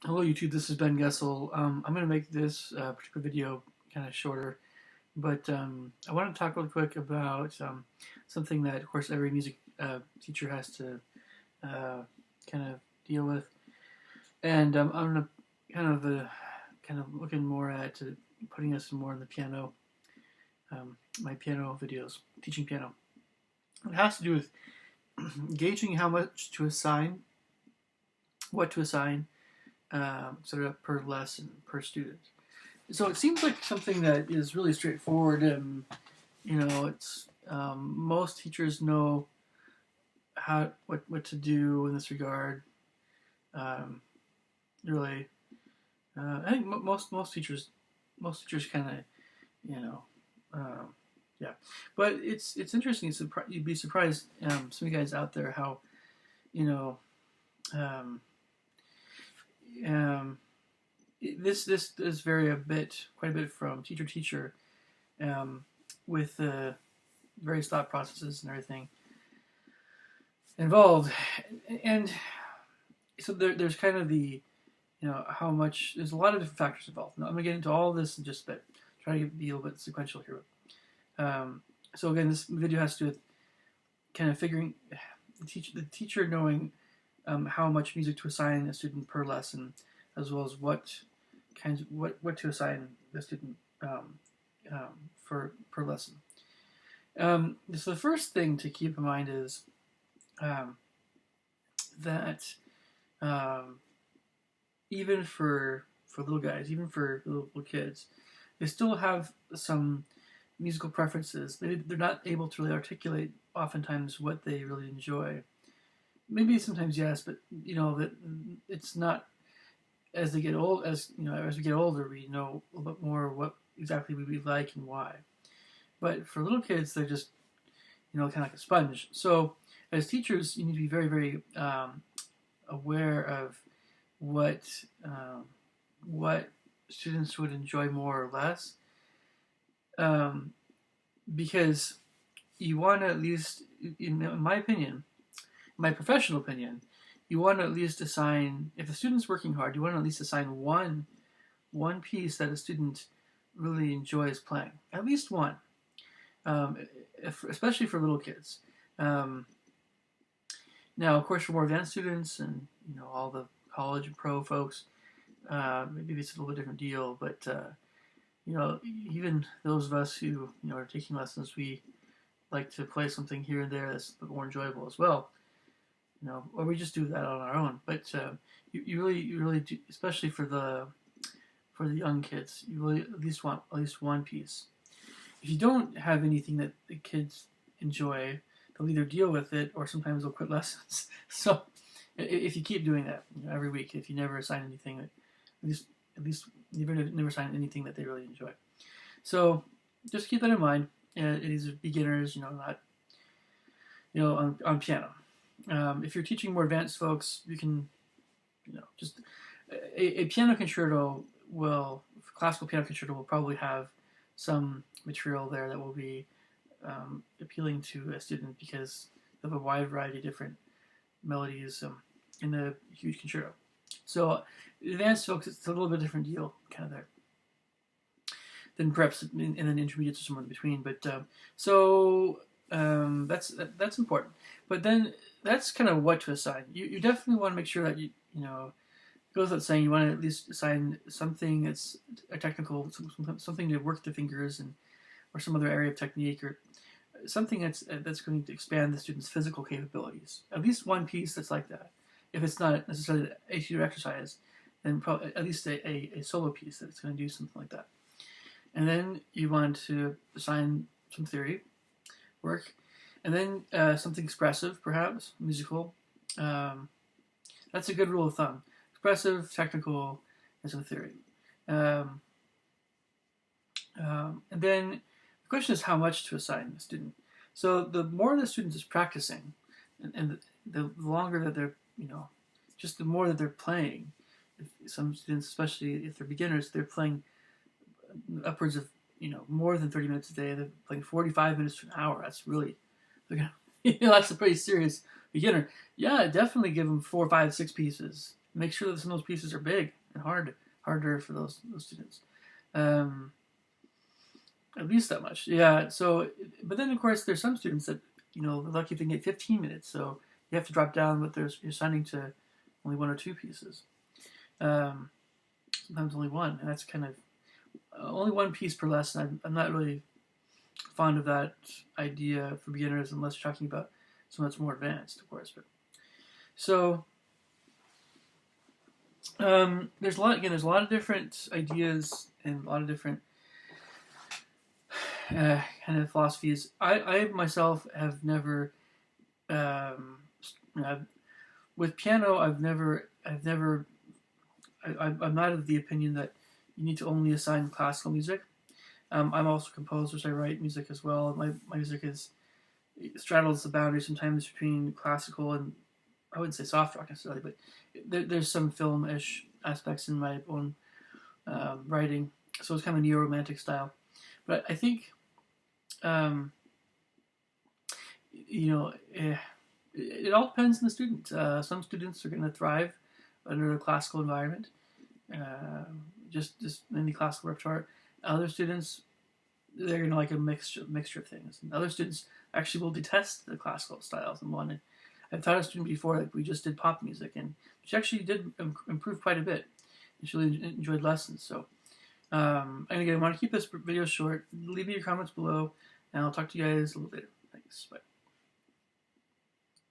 Hello YouTube, this is Ben Gessel. I'm going to make this particular video kind of shorter, but I want to talk real quick about something that, of course, every music teacher has to uh, kind of deal with, and I'm going to kind of looking more at putting us more in the piano, my piano videos, teaching piano. It has to do with gauging how much to assign, what to assign, sort of per lesson, per student. So it seems like something that is really straightforward, and it's most teachers know what to do in this regard. Um, really, I think most teachers kind of you know um, yeah, but it's interesting. You'd be surprised, some of you guys out there, how you know um, um, this does vary quite a bit from teacher to teacher, um, with various thought processes and everything involved, and so there's kind of how much, there's a lot of different factors involved. Now, I'm gonna get into all of this in just a bit. Try to be a little bit sequential here. So again, this video has to do with kind of figuring the teacher knowing how much music to assign a student per lesson, as well as what to assign the student for per lesson. So the first thing to keep in mind is um, that even for little guys, even for little kids, they still have some musical preferences. Maybe they're not able to really articulate oftentimes what they really enjoy. Maybe sometimes yes, but that it's not, as they get old, as we get older, we know a little bit more what exactly we like and why. But for little kids, they're just kind of like a sponge. So as teachers, you need to be very, very aware of what what students would enjoy more or less, because you want to at least, in my opinion, my professional opinion, you want to at least assign, if a student's working hard, you want to at least assign one piece that a student really enjoys playing, at least one, especially for little kids. Now, of course, for more advanced students and all the college and pro folks, maybe it's a little bit different deal. But even those of us who are taking lessons, we like to play something here and there that's a bit more enjoyable as well. Or we just do that on our own. But you really do, especially for the young kids, you really at least want at least one piece. If you don't have anything that the kids enjoy, they'll either deal with it or sometimes they'll quit lessons. So if you keep doing that every week, if you never assign anything, at least never assign anything that they really enjoy. So just keep that in mind. It is beginners, not on piano. If you're teaching more advanced folks, you can just a piano concerto classical piano concerto will probably have some material there that will be appealing to a student because of a wide variety of different melodies in a huge concerto. So advanced folks, it's a little bit different deal, kind of there, than perhaps in an intermediate or somewhere in between. But that's important. But then that's kind of what to assign. You definitely want to make sure that it goes without saying, you want to at least assign something that's a technical, something to work the fingers or some other area of technique, or something that's going to expand the student's physical capabilities. At least one piece that's like that. If it's not necessarily a tutor exercise, then probably at least a solo piece that's going to do something like that. And then you want to assign some theory work, and then something expressive, perhaps musical. That's a good rule of thumb: expressive, technical, and some theory. And then the question is how much to assign the student. So the more the student is practicing, and the longer that they're, just the more that they're playing. Some students, especially if they're beginners, they're playing upwards of more than 30 minutes a day. They're playing 45 minutes to an hour. That's really, that's a pretty serious beginner. Yeah, definitely give them 4, 5, 6 pieces Make sure that some of those pieces are big and harder for those students. Um, at least that much, yeah. So, but then of course there's some students that they're lucky if they can get 15 minutes. So you have to drop down, but you're assigning to only one or two pieces. Um, Sometimes only one, and that's kind of only one piece per lesson. I'm not really fond of that idea for beginners unless you're talking about something that's more advanced, of course. But so there's a lot of different ideas and a lot of different kind of philosophies. I myself have never with piano. I'm not of the opinion that you need to only assign classical music. I'm also a composer, so I write music as well. My music straddles the boundary sometimes between classical and I wouldn't say soft rock necessarily, but there's some film-ish aspects in my own writing. So it's kind of a neo-romantic style. But I think, it all depends on the student. Some students are going to thrive under a classical environment, just any classical repertoire. Other students, they're going to like a mixture of things. And other students actually will detest the classical styles and want to. I've taught a student before that we just did pop music, and she actually did improve quite a bit. And she really enjoyed lessons. So, and again, I want to keep this video short. Leave me your comments below, and I'll talk to you guys a little later. Thanks. Bye.